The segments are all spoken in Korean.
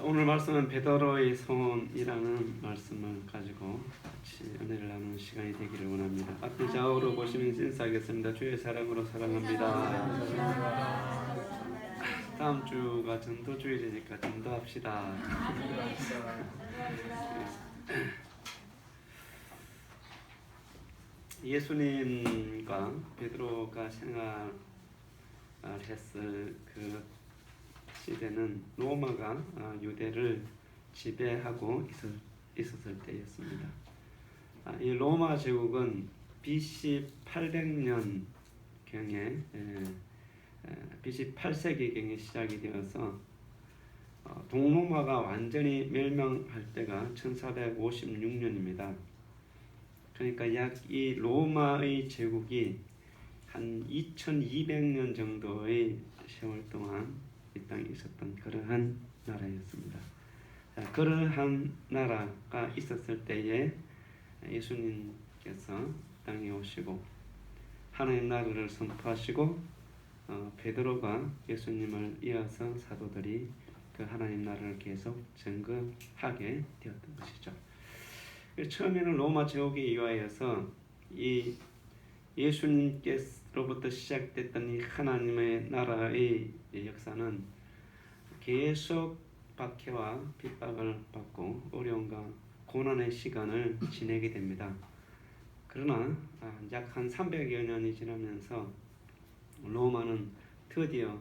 오늘 말씀은 베드로의 소원이라는 말씀을 가지고 같이 은혜를 나누는 시간이 되기를 원합니다. 앞에 좌우로 보시면서 인사하겠습니다. 주의 사랑으로 사랑합니다. 다음 주가 전도주일이니까 전도합시다. 예수님과 베드로가 생활했을 그 시대는 로마가 유대를 지배하고 있었을 때였습니다. 이 로마 제국은 BC 800년 경에 BC 8세기경에 시작이 되어서 동로마가 완전히 멸망할 때가 1456년입니다. 그러니까 약 이 로마의 제국이 한 2200년 정도의 세월 동안 이 땅에 있었던 그러한 나라였습니다. 그러한 나라가 있었을 때에 예수님께서 땅에 오시고 하나님 나라를 선포하시고 베드로가 예수님을 이어서 사도들이 그 하나님 나라를 계속 증거하게 되었던 것이죠. 처음에는 로마 제국에 의하여서 이 예수님께로부터 시작됐던 이 하나님의 나라의 역사는 계속 박해와 핍박을 받고 어려움과 고난의 시간을 지내게 됩니다. 그러나 약 한 300여 년이 지나면서 로마는 드디어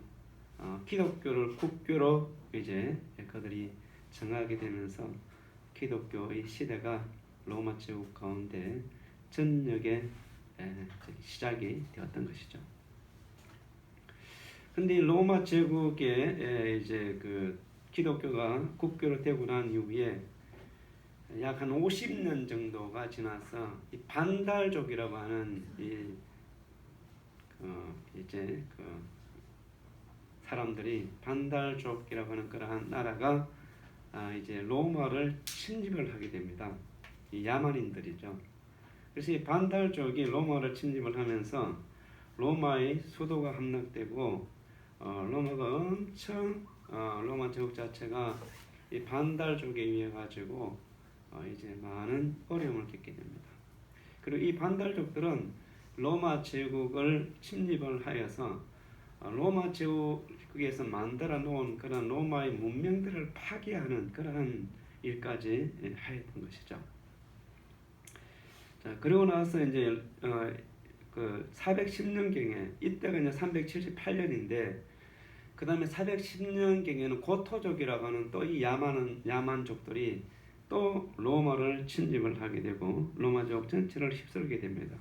기독교를 국교로 이제 그들이 정하게 되면서 기독교의 시대가 로마 제국 가운데 전역에 시작이 되었던 것이죠. 근데 로마 제국에 이제 그 기독교가 국교로 되고 난 이후에 약 한 50년 정도가 지나서 이 반달족이라고 하는 이제 그 사람들이 반달족이라고 하는 그러한 나라가 이제 로마를 침입을 하게 됩니다. 이 야만인들이죠. 그래서 이 반달족이 로마를 침입을 하면서 로마의 수도가 함락되고 로마가 엄청 로마 제국 자체가 이 반달족에 의해 가지고 이제 많은 어려움을 겪게 됩니다. 그리고 이 반달족들은 로마 제국을 침입을 하여서 로마 제국에서 만들어 놓은 그런 로마의 문명들을 파괴하는 그러한 일까지 하였던 것이죠. 자, 그리고 나서 이제 그 410년경에 이때가 이제 378년인데 그 다음에 410년경에는 고토족이라고 하는 또 이 야만족들이 또 로마를 침입을 하게 되고 로마 제국 전체를 휩쓸게 됩니다.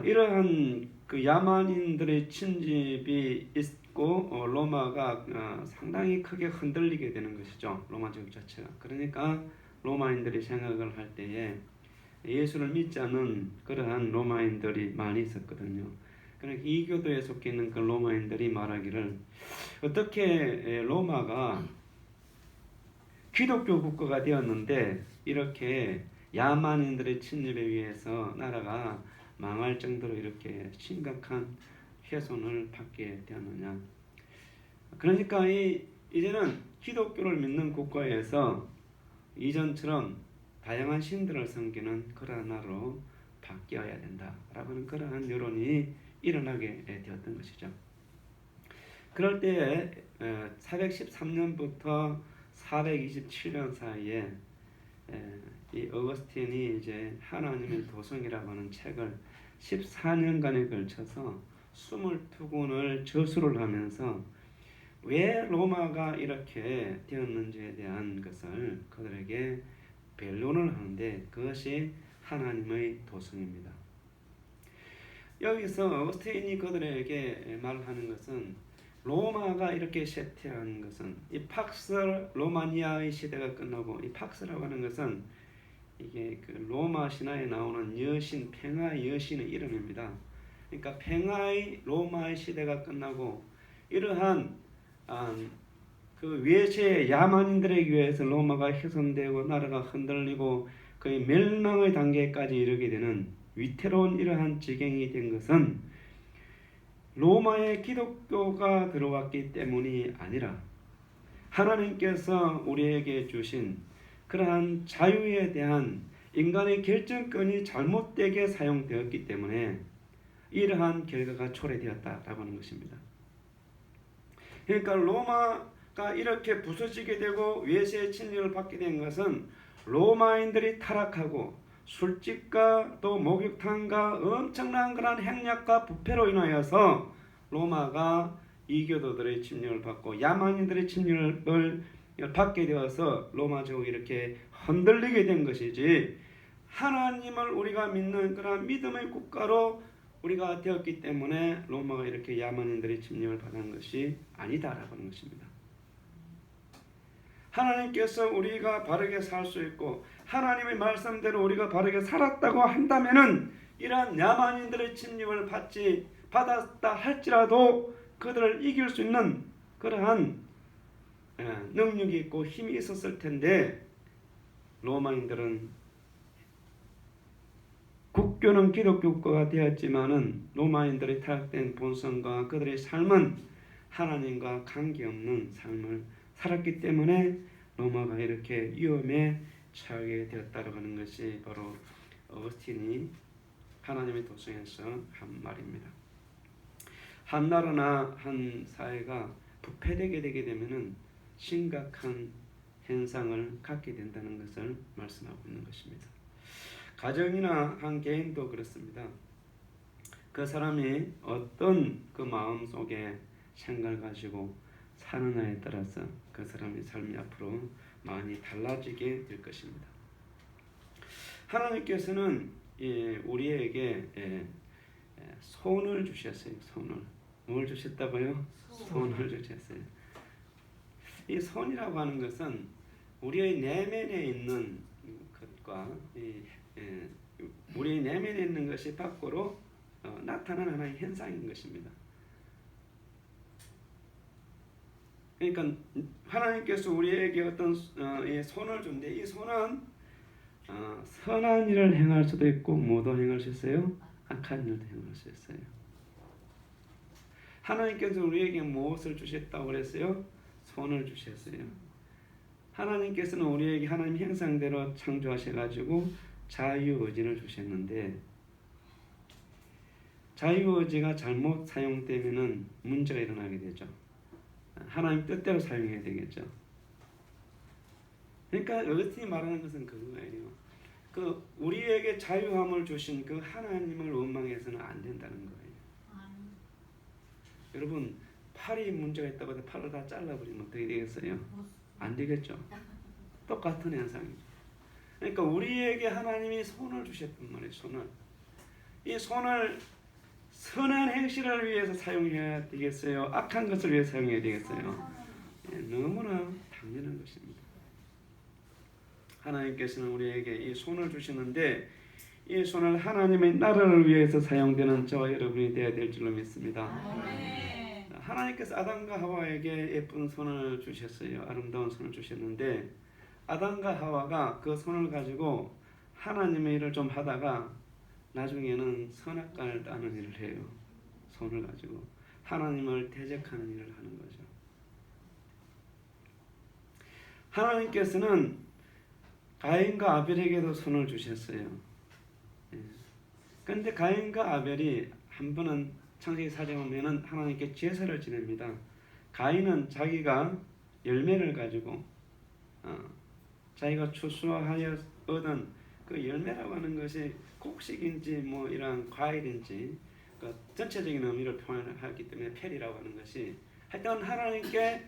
이러한 그 야만인들의 침입이 있고 로마가 상당히 크게 흔들리게 되는 것이죠. 로마 제국 자체가. 그러니까 로마인들이 생각을 할 때에 예수를 믿지 않는 그러한 로마인들이 많이 있었거든요. 그러니까 이 교도에 속해 있는 그 로마인들이 말하기를 어떻게 로마가 기독교 국가가 되었는데 이렇게 야만인들의 침입에 의해서 나라가 망할 정도로 이렇게 심각한 훼손을 받게 되었느냐. 그러니까 이제는 기독교를 믿는 국가에서 이전처럼 다양한 신들을 섬기는 그러한 나라로 바뀌어야 된다라고 하는 그러한 여론이 일어나게 되었던 것이죠. 그럴 때에 413년부터 427년 사이에 이 어거스틴이 이제 하나님의 도성이라고 하는 책을 14년간에 걸쳐서 22권을 저술을 하면서 왜 로마가 이렇게 되었는지에 대한 것을 그들에게 변론을 하는데 그것이 하나님의 도성입니다. 여기서 어거스틴이 그들에게 말하는 것은 로마가 이렇게 쇠퇴한 것은 이 팍스 로마니아의 시대가 끝나고 이 팍스라고 하는 것은 이게 그 로마 신화에 나오는 여신 평화의 여신의 이름입니다. 그러니까 평화의 로마의 시대가 끝나고 이러한 그 외세 야만인들에 의해서 로마가 훼손되고 나라가 흔들리고 거의 멸망의 단계까지 이르게 되는 위태로운 이러한 지경이 된 것은 로마에 기독교가 들어왔기 때문이 아니라 하나님께서 우리에게 주신 그러한 자유에 대한 인간의 결정권이 잘못되게 사용되었기 때문에 이러한 결과가 초래되었다라고 하는 것입니다. 그러니까 로마가 이렇게 부서지게 되고 외세의 침략을 받게 된 것은 로마인들이 타락하고 술집과 또 목욕탕과 엄청난 그런 행락과 부패로 인하여서 로마가 이교도들의 침략을 받고 야만인들의 침략을 받게 되어서 로마 제국이 이렇게 흔들리게 된 것이지, 하나님을 우리가 믿는 그런 믿음의 국가로 우리가 되었기 때문에 로마가 이렇게 야만인들의 침략을 받은 것이 아니다라고 하는 것입니다. 하나님께서 우리가 바르게 살 수 있고 하나님의 말씀대로 우리가 바르게 살았다고 한다면은 이러한 야만인들의 침략을 받았다 할지라도 그들을 이길 수 있는 그러한 능력이 있고 힘이 있었을 텐데, 로마인들은 국교는 기독교 국가가 되었지만은 로마인들의 타락된 본성과 그들의 삶은 하나님과 관계없는 삶을 살았기 때문에 로마가 이렇게 위험에 처하게 되었다고 하는 것이 바로 어거스틴이 하나님의 도성에서 한 말입니다. 한 나라나 한 사회가 부패되게 되게 되면은 심각한 현상을 갖게 된다는 것을 말씀하고 있는 것입니다. 가정이나 한 개인도 그렇습니다. 그 사람이 어떤 그 마음 속에 생각을 가지고 사느냐에 따라서 그 사람의 삶이 앞으로 많이 달라지게 될 것입니다. 하나님께서는 우리에게 손을 주셨어요. 손을. 뭘 주셨다고요? 손을 주셨어요. 이 손이라고 하는 것은 우리의 내면에 있는 것과 우리의 내면에 있는 것이 밖으로 나타나는 하나의 현상인 것입니다. 그러니까 하나님께서 우리에게 어떤 손을 준데, 이 손은 선한 일을 행할 수도 있고 뭐도 행할 수 있어요? 악한 일도 행할 수 있어요. 하나님께서 우리에게 무엇을 주셨다고 그랬어요? 손을 주셨어요. 하나님께서는 우리에게 하나님 형상대로 창조하셔가지고 자유의지를 주셨는데, 자유의지가 잘못 사용되면은 문제가 일어나게 되죠. 하나님 뜻대로 사용해야 되겠죠. 그러니까 어거스틴이 말하는 것은 그거예요. 그 우리에게 자유함을 주신 그 하나님을 원망해서는 안 된다는 거예요. 여러분, 팔이 문제가 있다고 해서 팔을 다 잘라버리면 어떻게 되겠어요? 안 되겠죠. 똑같은 현상이죠. 그러니까 우리에게 하나님이 손을 주셨단 말이에요. 손을. 이 손을 선한 행실을 위해서 사용해야 되겠어요? 악한 것을 위해서 사용해야 되겠어요? 너무나 당연한 것입니다. 하나님께서는 우리에게 이 손을 주시는데, 이 손을 하나님의 나라를 위해서 사용되는 저와 여러분이 되어야 될 줄로 믿습니다. 하나님께서 아담과 하와에게 예쁜 손을 주셨어요. 아름다운 손을 주셨는데, 아담과 하와가 그 손을 가지고 하나님의 일을 좀 하다가 나중에는 선악과를 따는 일을 해요. 손을 가지고 하나님을 대적하는 일을 하는 거죠. 하나님께서는 가인과 아벨에게도 손을 주셨어요. 그런데 가인과 아벨이 한 번은 창세기 4장에 보면은 하나님께 제사를 지냅니다. 가인은 자기가 열매를 가지고 자기가 추수하여 얻은 그 열매라고 하는 것이 곡식인지 뭐 이런 과일인지 그 전체적인 의미를 표현하기 때문에 페리라고 하는 것이, 하여튼 하나님께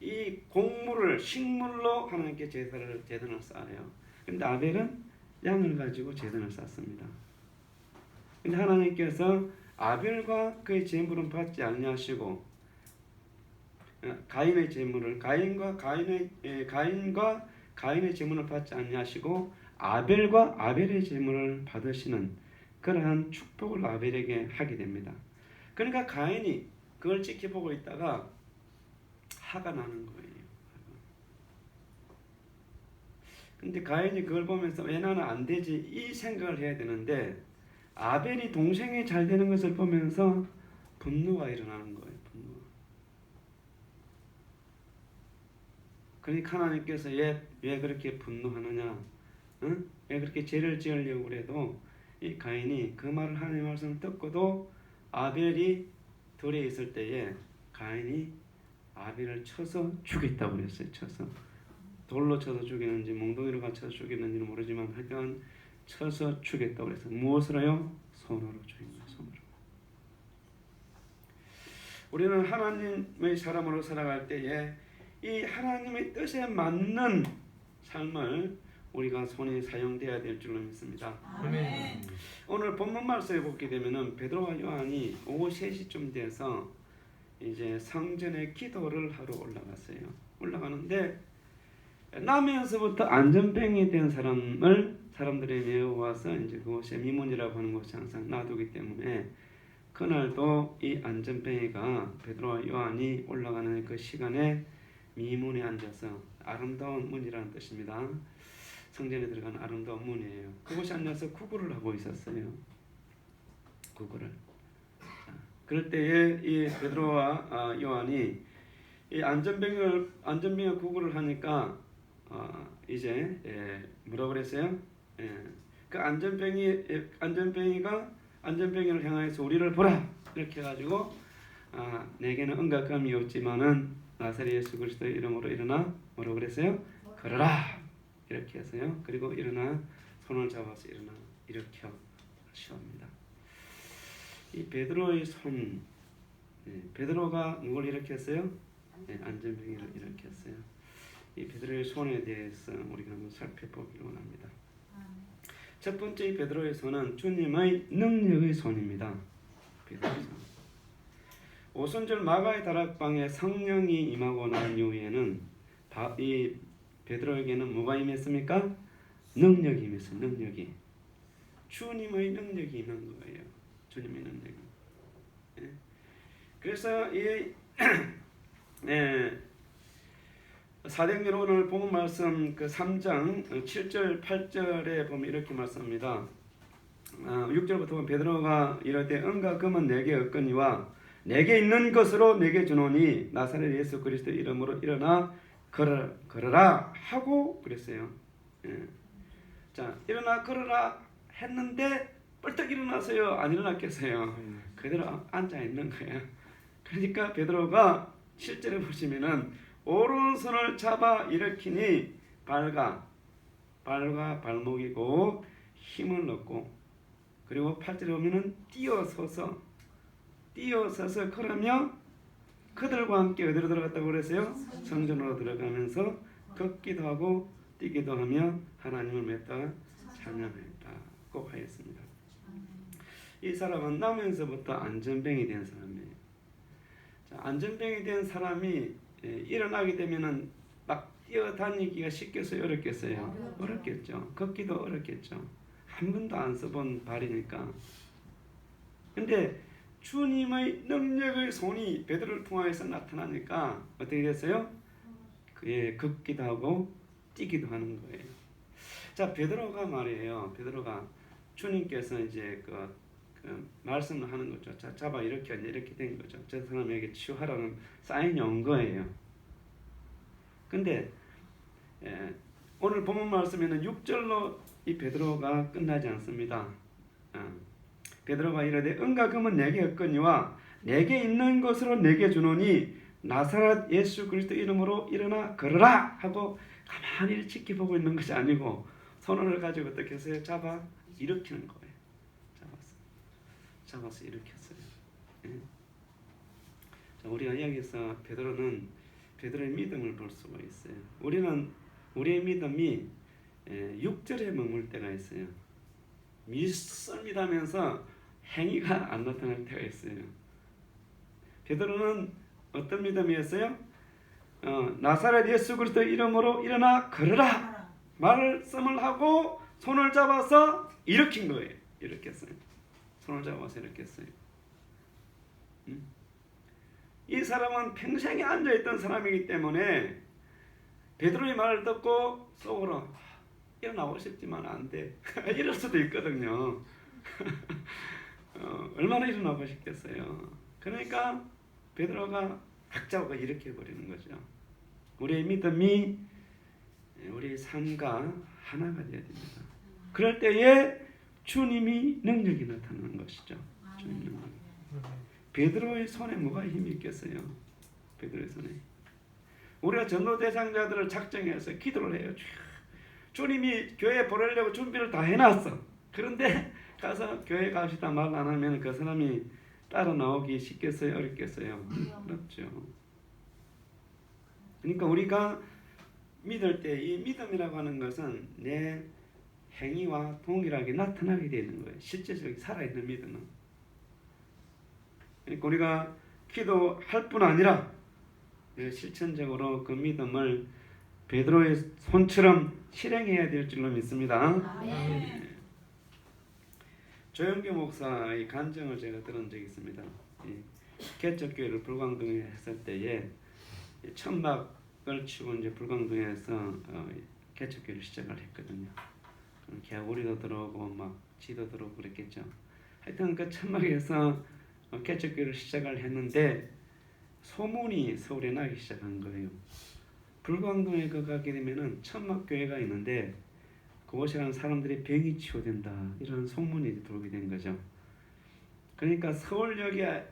이 곡물을 식물로 하나님께 제단을 쌓아요. 근데 아벨은 양을 가지고 제단을 쌓습니다. 근데 하나님께서 아벨과 그의 제물은 받지 아니하시고 가인의 제물을 가인과 가인의 제물을 받지 아니하시고 아벨과 아벨의 제물을 받으시는 그러한 축복을 아벨에게 하게 됩니다. 그러니까 가인이 그걸 지켜보고 있다가 화가 나는 거예요. 근데 가인이 그걸 보면서 왜 나는 안 되지 이 생각을 해야 되는데, 아벨이 동생이 잘 되는 것을 보면서 분노가 일어나는 거예요. 분노. 그러니까 하나님께서 왜 그렇게 분노하느냐? 응? 왜 그렇게 죄를 지으려고 그래도 이 가인이 그 말을 하나님의 말씀을 듣고도 아벨이 들에 있을 때에 가인이 아벨을 쳐서 죽였다고 그랬어요. 쳐서 돌로 쳐서 죽였는지 몽둥이로 갇혀서 죽였는지는 모르지만 하여간 쳐서 죽였다고 그랬어요. 무엇으로요? 손으로 죽인 거예요. 손으로. 우리는 하나님의 사람으로 살아갈 때에 이 하나님의 뜻에 맞는 삶을 우리가 손이 사용돼야 될 줄로 믿습니다. 아멘. 오늘 본문 말씀에 보게 되면은 베드로와 요한이 오후 3시쯤 돼서 이제 성전에 기도를 하러 올라갔어요. 올라가는데 나면서부터 안전병이 된 사람들이 메워와서 이제 그곳에 미문이라고 하는 곳에 항상 놔두기 때문에 그날도 이 안전병이가 베드로와 요한이 올라가는 그 시간에 미문에 앉아서 아름다운 문이라는 뜻입니다. 성전에 들어가는 아름다운 문이에요. 그곳에 앉아서 구걸을 하고 있었어요. 구걸을. 그럴 때에 이 베드로와 요한이 이 안전병을 구걸을 하니까 이제 뭐라고 그랬어요? 그 안전병이가 안전병이를 향해서 우리를 보라 이렇게 해가지고 내게는 은각감이 없지만은 나사렛 예수 그리스도의 이름으로 일어나 뭐라고 그랬어요? 걸어라 이렇게 해서요. 그리고 일어나 손을 잡아서 일어나 일으켜 시옵니다. 이 베드로의 손, 베드로가 누굴 일으켰어요? 안전병이를 일으켰어요. 이 베드로의 손에 대해서 우리가 한번 살펴보기를 원합니다. 첫 번째 이 베드로의 손은 주님의 능력의 손입니다. 베드로의 손. 오순절 마가의 다락방에 성령이 임하고 난 이후에는 이 베드로에게는 뭐가 임했습니까? 능력이 임했어요. 능력이. 주님의 능력이 임한 거예요. 주님의 능력이. 그래서 이 사도행전 오늘 본문 말씀 그 3장 7절 8절에 보면 이렇게 말씀합니다. 6절부터 보면 베드로가 이르되 은과 금은 내게 없거니와 내게 있는 것으로 내게 주노니 나사렛 예수 그리스도 이름으로 일어나 걸어라 하고 그랬어요. 자, 일어나 걸어라 했는데 벌떡 일어나서요. 안 일어났겠어요. 그대로 앉아 있는 거예요. 그러니까 베드로가 실제로 보시면은 오른손을 잡아 일으키니 발과 발목이고 힘을 넣고 그리고 팔절에 보면은 뛰어서서 걸으며 그들과 함께 어디로 들어갔다고 그랬어요? 성전으로 들어가면서 걷기도 하고 뛰기도 하며 하나님을 맺다 찬양했다고 하였습니다. 이 사람은 나면서부터 안전병이 된 사람이에요. 자, 안전병이 된 사람이 일어나게 되면은 막 뛰어다니기가 쉽겠어요? 어렵겠어요? 어렵겠죠. 걷기도 어렵겠죠. 한 번도 안 써본 발이니까. 근데 주님의 능력의 손이 베드로를 통하여서 나타나니까 어떻게 됐어요? 그의 걷기도 하고 뛰기도 하는 거예요. 자, 베드로가 말이에요. 베드로가 주님께서 이제 그 말씀을 하는 거죠. 자, 잡아 이렇게 된 거죠. 저 사람에게 치유하라는 사인이 온 거예요. 근데 오늘 본문 말씀에는 6절로 이 베드로가 끝나지 않습니다. 베드로가 이르되 은과 금은 내게 없거니와 내게 있는 것으로 내게 주노니 나사렛 예수 그리스도 이름으로 일어나 걸어라 하고 가만히 지켜보고 있는 것이 아니고 손을 가지고 어떻게 해서요? 잡아 일으키는 거예요. 잡아서 일으켰어요. 자, 우리가 여기서 베드로의 믿음을 볼 수가 있어요. 우리의 믿음이 6절에 머물 때가 있어요. 믿습니다면서 행위가 안 나타날 때가 있어요. 베드로는 어떤 믿음이었어요? 나사렛 예수 그리스도 이름으로 일어나 걸어라 말씀을 하고 손을 잡아서 일으킨 거예요. 일으켰어요. 손을 잡아서 일으켰어요. 이 사람은 평생에 앉아있던 사람이기 때문에 베드로의 말을 듣고 속으로 일어나고 싶지만 안 돼. 이럴 수도 있거든요. 얼마나 일어나고 싶겠어요. 그러니까 베드로가 각 잡아 일으켜 버리는 거죠. 우리의 믿음이 우리의 삶과 하나가 되어야 됩니다. 그럴 때에 주님이 능력이 나타나는 것이죠. 주님 능력. 베드로의 손에 뭐가 힘이 있겠어요? 베드로의 손에. 우리가 전도 대상자들을 작정해서 기도를 해요. 주님이 교회 보내려고 준비를 다 해놨어. 그런데 가서 교회 갑시다 말 안 하면 그 사람이 따라 나오기 쉽겠어요? 어렵겠어요? 어렵죠. 그러니까 우리가 믿을 때 이 믿음이라고 하는 것은 내 행위와 동일하게 나타나게 되는 거예요. 실제적인 살아있는 믿음은. 그러니까 우리가 기도할 뿐 아니라 실천적으로 그 믿음을 베드로의 손처럼 실행해야 될 줄로 믿습니다. 조영규 목사의 간증을 제가 들은 적이 있습니다. 개척교회를 불광동에 했을 때에 천막을 치고 이제 불광동에서 개척교회를 시작을 했거든요. 개구리도 들어오고 막 쥐도 들어오고 그랬겠죠. 하여튼 그 천막에서 개척교회를 시작을 했는데 소문이 서울에 나기 시작한 거예요. 불광동에 가게 되면은 천막교회가 있는데 그곳에 가는 사람들이 병이 치유된다 이런 소문이 돌게 된 거죠. 그러니까 서울역에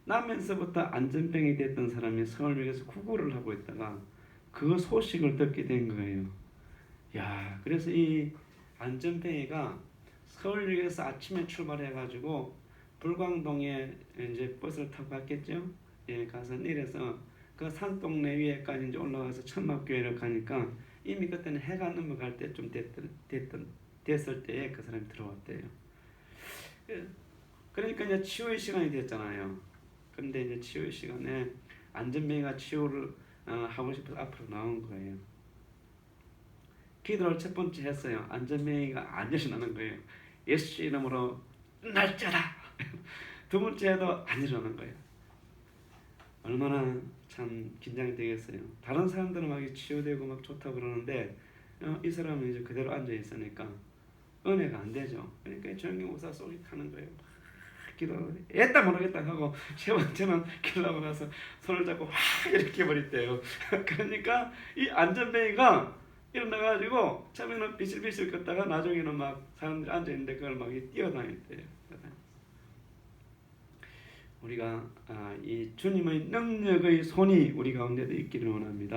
나면서부터 안전병이 됐던 사람이 서울역에서 구걸을 하고 있다가 그 소식을 듣게 된 거예요. 야, 그래서 이 안전병이가 서울역에서 아침에 출발해가지고 불광동에 이제 버스를 타고 갔겠죠. 가서 내려서 그 산동네 위에까지 이제 올라가서 천막교회를 가니까 이미 그때는 해가 넘어갈 때쯤 됐을 때에 그 사람이 들어왔대요. 그러니까 이제 치유의 시간이 됐잖아요. 그런데 이제 치유의 시간에 안전병이가 치유를 하고 싶어서 앞으로 나온 거예요. 기도를 첫 번째 했어요. 안전병이가 안 일어나는 거예요. 예수 이름으로 날짜라. 두 번째 해도 안 일어나는 거예요. 얼마나 참 긴장이 되겠어요. 다른 사람들은 막 치유되고 막 좋다고 그러는데 이 사람은 이제 그대로 앉아 있으니까 은혜가 안 되죠. 그러니까 조영규 목사 속이 타는 거예요. 기도 했다 모르겠다 하고 세 번째는 기도하고 나서 손을 잡고 확 이렇게 버렸대요. 그러니까 이 안전뱅이가 일어나가지고 처음에는 비실비실 걷다가 나중에는 막 사람들이 앉아 있는데 그걸 막 뛰어다녔대요. 우리가 이 주님의 능력의 손이 우리 가운데도 있기를 원합니다.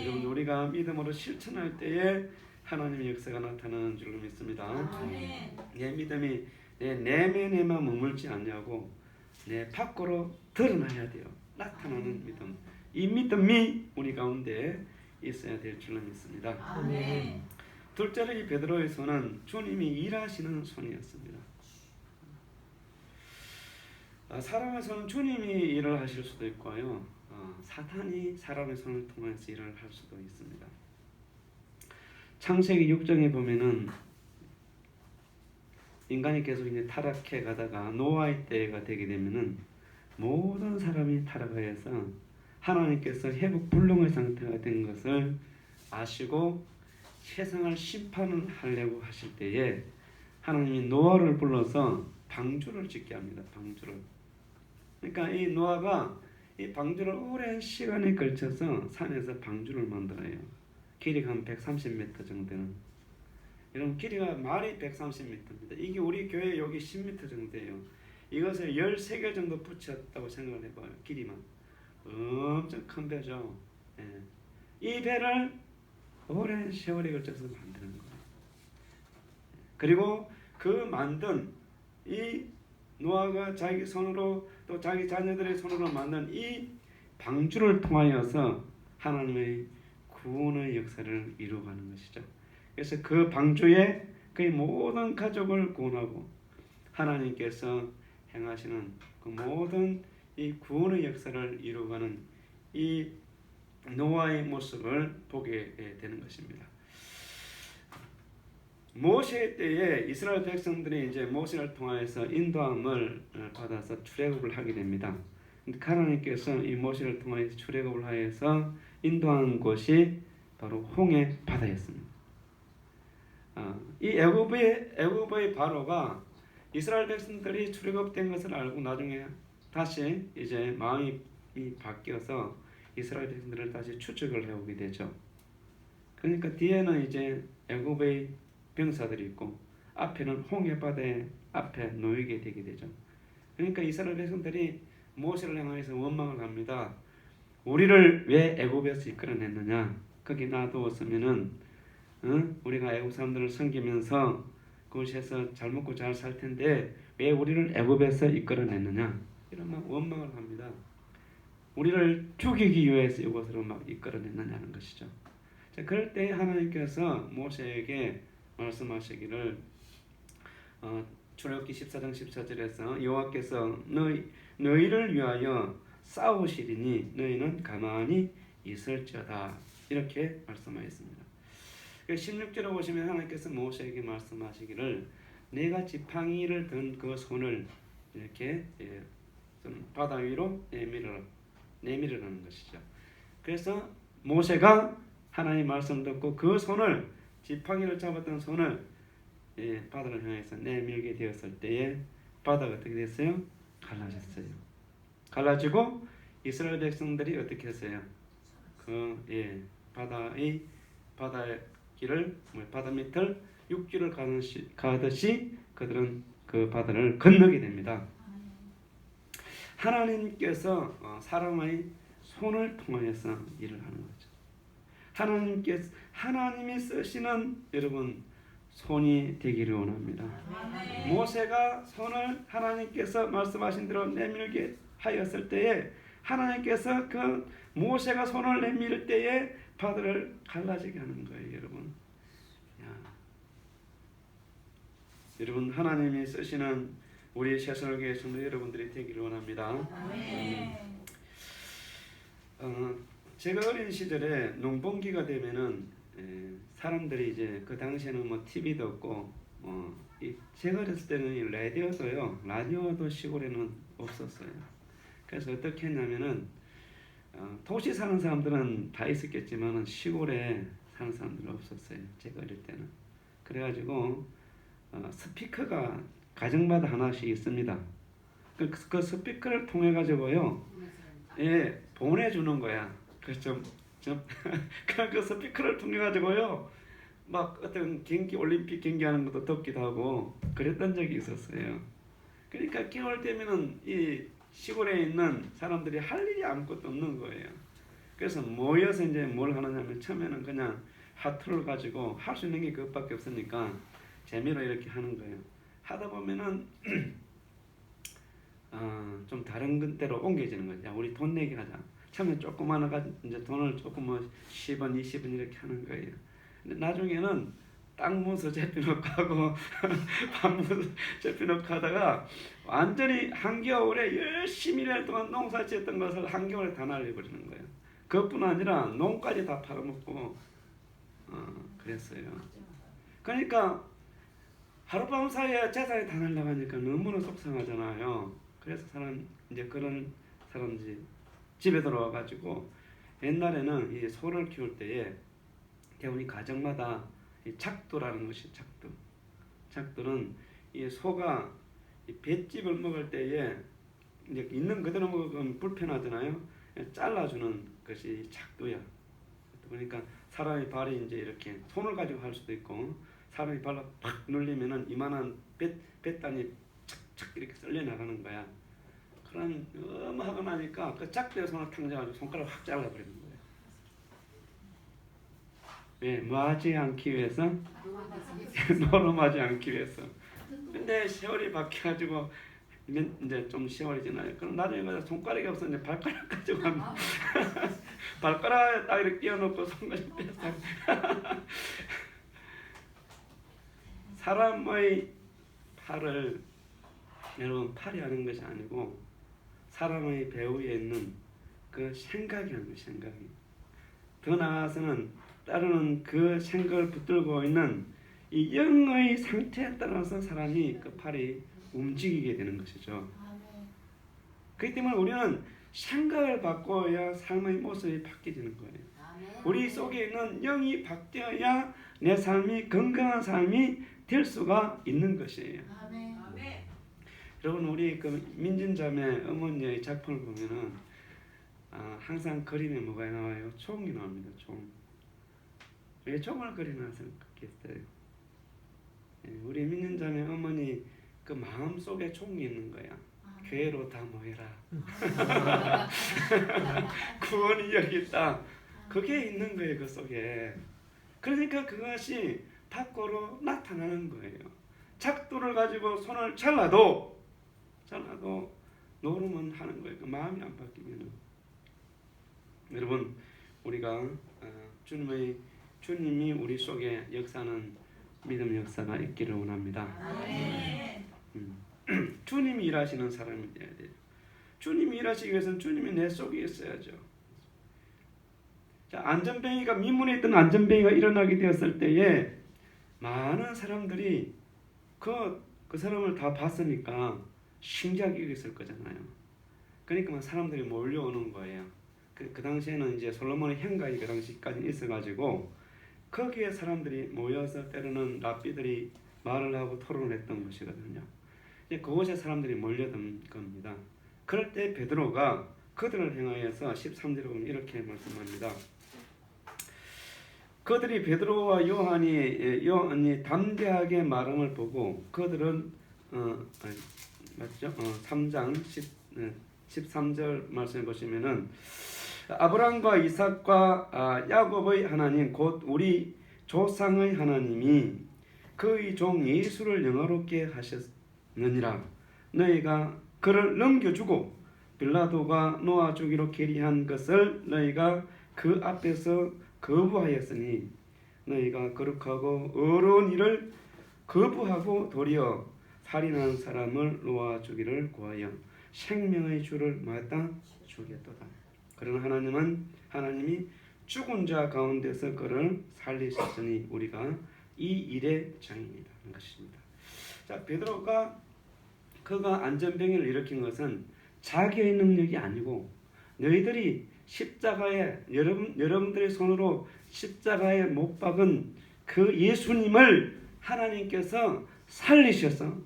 여러분 우리가 믿음으로 실천할 때에 하나님의 역사가 나타나는 줄로 믿습니다. 내 믿음이 내 내면에만 머물지 않냐고 내 밖으로 드러나야 돼요. 나타나는 믿음. 이 믿음이 우리 가운데 있어야 될 줄로 믿습니다. 둘째로 이 베드로의 손은 주님이 일하시는 손이었습니다. 사람의 손은 주님이 일을 하실 수도 있고요. 사탄이 사람의 손을 통해서 일을 할 수도 있습니다. 창세기 6장에 보면은 인간이 계속 이제 타락해 가다가 노아의 때가 되게 되면은 모든 사람이 타락하여서 하나님께서 회복 불능의 상태가 된 것을 아시고 세상을 심판을 하려고 하실 때에 하나님이 노아를 불러서 방주를 짓게 합니다. 방주를. 그러니까 이 노아가 이 방주를 오랜 시간에 걸쳐서 산에서 방주를 만들어요. 길이가 한 130m 정도는. 여러분 길이가 말이 130m입니다. 이게 우리 교회 여기 10m 정도예요. 이것을 13개 정도 붙였다고 생각을 해봐요. 길이만. 엄청 큰 배죠. 이 배를 오랜 세월에 걸쳐서 만드는 거예요. 그리고 그 만든 이 노아가 자기 손으로 또 자기 자녀들의 손으로 만든 이 방주를 통하여서 하나님의 구원의 역사를 이루어가는 것이죠. 그래서 그 방주에 그의 모든 가족을 구원하고 하나님께서 행하시는 그 모든 이 구원의 역사를 이루어가는 이 노아의 모습을 보게 되는 것입니다. 모세 때에 이스라엘 백성들이 이제 모세를 통하여서 인도함을 받아서 출애굽을 하게 됩니다. 하나님께서 이 모세를 통하여서 출애굽을 하여서 인도한 곳이 바로 홍해 바다였습니다. 이 애굽의 바로가 이스라엘 백성들이 출애굽된 것을 알고 나중에 다시 이제 마음이 바뀌어서 이스라엘 백성들을 다시 추적을 해오게 되죠. 그러니까 뒤에는 이제 애굽의 병사들이 있고 앞에는 홍해 바다에 앞에 놓이게 되게 되죠. 그러니까 이스라엘 백성들이 모세를 향해서 원망을 합니다. 우리를 왜 애굽에서 이끌어냈느냐? 거기 놔두었으면은 우리가 애굽 사람들을 섬기면서 그곳에서 잘 먹고 잘 살 텐데 왜 우리를 애굽에서 이끌어냈느냐? 이런 막 원망을 합니다. 우리를 죽이기 위해서 이곳으로 막 이끌어냈느냐는 것이죠. 자, 그럴 때 하나님께서 모세에게 말씀하시기를 출애굽기 14장 14절에서 여호와께서 너희를 위하여 싸우시리니 너희는 가만히 있을지어다 이렇게 말씀하였습니다. 16절에 보시면 하나님께서 모세에게 말씀하시기를 내가 지팡이를 든 그 손을 이렇게 좀 바다 위로 내밀으라는 것이죠. 그래서 모세가 하나님 말씀 듣고 그 손을 지팡이를 잡았던 손을 바다를 향해서 내밀게 되었을 때에 바다가 어떻게 됐어요? 갈라졌어요. 갈라지고 이스라엘 백성들이 어떻게 했어요? 바다의 길을 바다 밑을 육지를 가듯이 그들은 그 바다를 건너게 됩니다. 하나님께서 사람의 손을 통하여서 일을 하는 거죠. 하나님이 쓰시는 여러분 손이 되기를 원합니다. 아멘. 모세가 손을 하나님께서 말씀하신 대로 내밀게 하였을 때에 하나님께서 그 모세가 손을 내밀 때에 바다를 갈라지게 하는 거예요, 여러분. 여러분 하나님이 쓰시는 우리 새설교회 성도 여러분들이 되기를 원합니다. 제가 어린 시절에 농번기가 되면은 사람들이 이제 그 당시에는 뭐 TV도 없고 제가 어렸을 때는 라디오도요. 라디오도 시골에는 없었어요. 그래서 어떻게 했냐면은 도시 사는 사람들은 다 있었겠지만은 시골에 사는 사람들은 없었어요. 제가 어릴 때는. 그래가지고 스피커가 가정마다 하나씩 있습니다. 그 스피커를 통해 가지고요, 보내주는 거야. 그래서 그 스피커를 통해 가지고요, 막 어떤 올림픽 경기하는 것도 덥기도 하고 그랬던 적이 있었어요. 그러니까 겨울 되면은 이 시골에 있는 사람들이 할 일이 아무것도 없는 거예요. 그래서 모여서 이제 뭘 하느냐면 처음에는 그냥 하트를 가지고 할 수 있는 게 그것밖에 없으니까 재미로 이렇게 하는 거예요. 하다 보면은 좀 다른 데로 옮겨지는 거죠. 야, 우리 돈 내기 하자. 처음에 조그만 하가 이제 돈을 조금 10원, 20원 이렇게 하는 거예요. 근데 나중에는 땅문서 잡혀놓고 하고 방문서 잡혀놓고 하다가 완전히 한겨울에 열심히 1년 동안 농사 지었던 것을 한겨울에 다 날려버리는 거예요. 그것뿐 아니라 농까지 다 팔아먹고 그랬어요. 그러니까 하룻밤 사이에 재산이 다 날라가니까 너무나 속상하잖아요. 그래서 그런 사람들이 집에 들어와가지고 옛날에는 이 소를 키울 때에 대부분 가정마다 이 작두라는 것이 작두는 이 소가 이 볏짚을 먹을 때에 이제 있는 그대로 먹으면 불편하잖아요. 잘라주는 것이 작두야. 그러니까 사람의 발이 이제 이렇게 손을 가지고 할 수도 있고 사람이 발로 팍 눌리면은 이만한 뱃단이 착착 이렇게 썰려 나가는 거야. 그럼 너무 하고 나니까 그 작두의 손을 탁 잡아가지고 손가락을 확 잘라버리는 거예요. 왜? 뭐하지 않기 위해서? 노름하지 않기 위해서. 근데 세월이 바뀌어가지고 이제 좀 세월이 지나요. 그럼 나중에 손가락이 없어 이제 발가락 가지고 발가락에 딱 이렇게 끼워놓고 손가락 빼서 사람의 팔을 여러분 팔이 하는 것이 아니고 사람의 배후에 있는 그 생각이 하는 거예요. 생각이. 더 나아가서는 따르는 그 생각을 붙들고 있는 이 영의 상태에 따라서 사람이 그 팔이 움직이게 되는 것이죠. 그렇기 때문에 우리는 생각을 바꿔야 삶의 모습이 바뀌는 거예요. 우리 속에 있는 영이 바뀌어야 내 삶이 건강한 삶이 될 수가 있는 것이에요. 여러분 우리 그 민진자매 어머니의 작품을 보면은 항상 그림에 뭐가 나와요? 총이 나옵니다. 총. 왜 총을 그려놨겠어요? 우리 믿는 자매 어머니 그 마음 속에 총이 있는 거야. 교회로 다 모여라. 구원이 여기 있다. 그게 있는 거예요. 그 속에. 그러니까 그것이 밖으로 나타나는 거예요. 작두를 가지고 손을 잘라도 노름은 하는 거예요. 그 마음이 안 바뀌면은. 여러분, 우리가 주님이 우리 속에 역사는 믿음 역사가 있기를 원합니다. 주님이 일하시는 사람이 돼야 돼요. 주님이 일하시기 위해서는 주님이 내 속에 있어야죠. 자, 안전뱅이가 민문에 있던 안전뱅이가 일어나게 되었을 때에 많은 사람들이 그 사람을 다 봤으니까 신기하게 여겼을 거잖아요. 그러니까 사람들이 몰려오는 거예요. 그 당시에는 이제 솔로몬의 향가이 그 당시까지 있어가지고 거기에 사람들이 모여서 때로는 랍비들이 말을 하고 토론을 했던 것이거든요. 이제 그곳에 사람들이 몰려든 겁니다. 그럴 때 베드로가 그들을 향하여서 13절에 보면 이렇게 말씀합니다. 그들이 베드로와 요한이 담대하게 말함을 보고 그들은 맞죠? 3장 13절 말씀해 보시면은 아브라함과 이삭과 야곱의 하나님 곧 우리 조상의 하나님이 그의 종 예수를 영화롭게 하셨느니라. 너희가 그를 넘겨주고 빌라도가 놓아주기로 계리한 것을 너희가 그 앞에서 거부하였으니 너희가 거룩하고 어려운 일을 거부하고 도리어 살인한 사람을 놓아주기를 구하여 생명의 주를 맞다 주겠도다. 그러나 하나님이 죽은 자 가운데서 그를 살리셨으니 우리가 이 일의 장입니다. 것입니다. 자, 베드로가 그가 안전병을 일으킨 것은 자기의 능력이 아니고 너희들이 십자가에 여러분들의 손으로 십자가에 못 박은 그 예수님을 하나님께서 살리셔서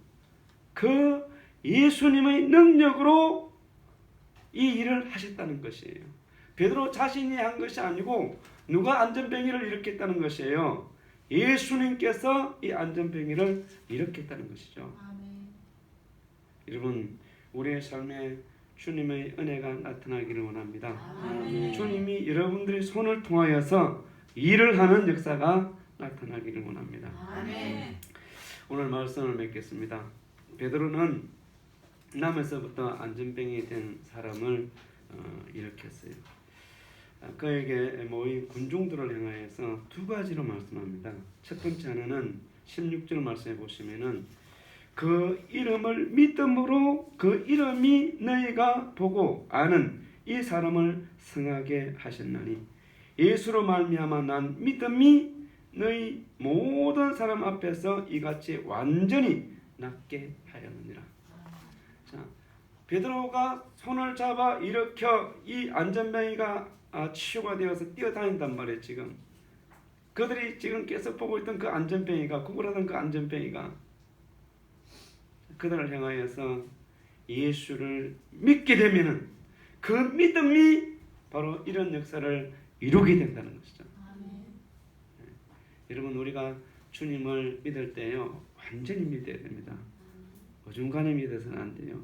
그 예수님의 능력으로 이 일을 하셨다는 것이에요. 베드로 자신이 한 것이 아니고 누가 안전병이를 일으켰다는 것이에요. 예수님께서 이 안전병이를 일으켰다는 것이죠. 아멘. 여러분, 우리의 삶에 주님의 은혜가 나타나기를 원합니다. 아멘. 주님이 여러분들의 손을 통하여서 일을 하는 역사가 나타나기를 원합니다. 아멘. 오늘 말씀을 맺겠습니다. 베드로는 남에서부터 안전병이 된 사람을 일으켰어요. 그에게 모인 군중들을 향하여서 두 가지로 말씀합니다. 첫 번째 하나는 16절 말씀해 보시면은 그 이름을 믿음으로 그 이름이 너희가 보고 아는 이 사람을 성하게 하셨나니 예수로 말미암아 난 믿음이 너희 모든 사람 앞에서 이같이 완전히 낫게 하였느니라. 자, 베드로가 손을 잡아 일으켜 이 안전뱅이가 치유가 되어서 뛰어다닌단 말이에요. 지금 그들이 지금 계속 보고 있던 그 안전뱅이가 구걸하던 그 안전뱅이가 그들을 향하여서 예수를 믿게 되면은 그 믿음이 바로 이런 역사를 이루게 된다는 것이죠. 네. 여러분, 우리가 주님을 믿을 때요 완전히 믿어야 됩니다. 어중간히 믿어서는 안 돼요.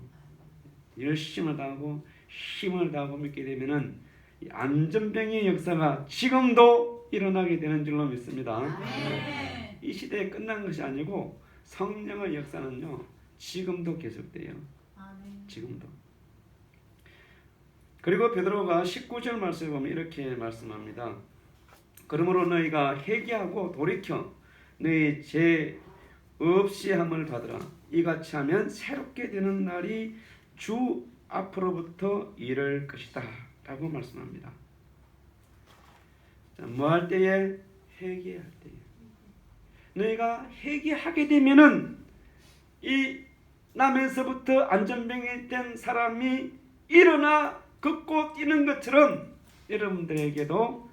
열심을 다하고 힘을 다하고 믿게 되면은 이 안전병의 역사가 지금도 일어나게 되는 줄로 믿습니다. 아멘. 이 시대에 끝난 것이 아니고 성령의 역사는요 지금도 계속돼요. 아멘. 지금도. 그리고 베드로가 19절 말씀에 보면 이렇게 말씀합니다. 그러므로 너희가 회개하고 돌이켜 너희 죄 없이 함을 받으라. 이같이 하면 새롭게 되는 날이 주 앞으로부터 이를 것이다 라고 말씀합니다. 뭐 할 때에? 회개할 때에. 너희가 회개하게 되면은 이 남에서부터 안전병이 된 사람이 일어나 걷고 뛰는 것처럼 여러분들에게도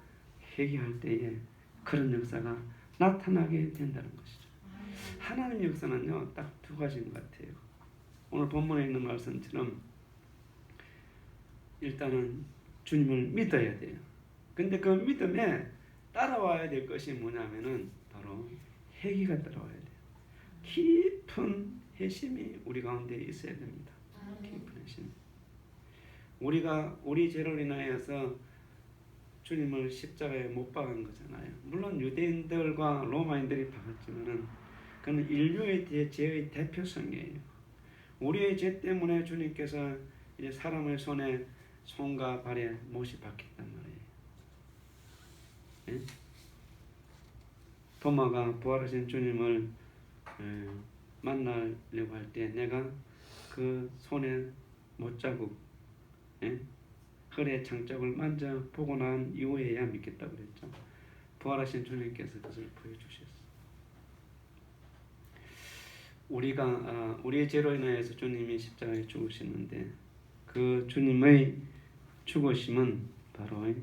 회개할 때에 그런 역사가 나타나게 된다는 것이죠. 하나님의 역사는요 딱 두 가지인 것 같아요. 오늘 본문에 있는 말씀처럼 일단은 주님을 믿어야 돼요. 근데 그 믿음에 따라와야 될 것이 뭐냐면은 바로 회개가 따라와야 돼요. 깊은 회심이 우리 가운데 있어야 됩니다. 깊은 회심. 우리가 우리 죄로 인하여서 주님을 십자가에 못 박은 거잖아요. 물론 유대인들과 로마인들이 박았지만은 그는 인류의 죄의 대표성이에요. 우리의 죄 때문에 주님께서 이제 사람의 손과 발에 못이 박혔단 말이에요. 예? 도마가 부활하신 주님을 만나려고 할 때 내가 그 손에 못자국, 허리에 장자국을 만져보고 난 이후에야 믿겠다고 그랬죠. 부활하신 주님께서 그것을 보여주셨어요. 우리의 죄로 인하여서 주님이 십자가에 죽으셨는데 그 주님의 죽으심은 바로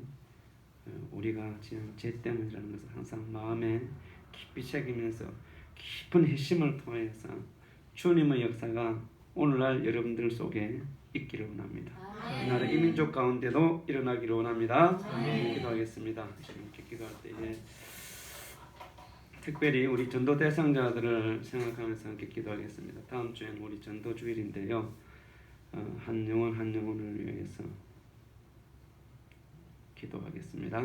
우리가 지은 죄 때문이라는 것을 항상 마음에 깊이 새기면서 깊은 회심을 통해서 주님의 역사가 오늘날 여러분들 속에 있기를 원합니다. 이 나라 이민족 가운데도 일어나기를 원합니다. 기도하겠습니다. 이렇게 기도할 때 특별히 우리 전도 대상자들을 생각하면서 함께 기도하겠습니다. 다음 주에는 우리 전도 주일인데요. 한 영혼 한 영혼을 위해서 기도하겠습니다.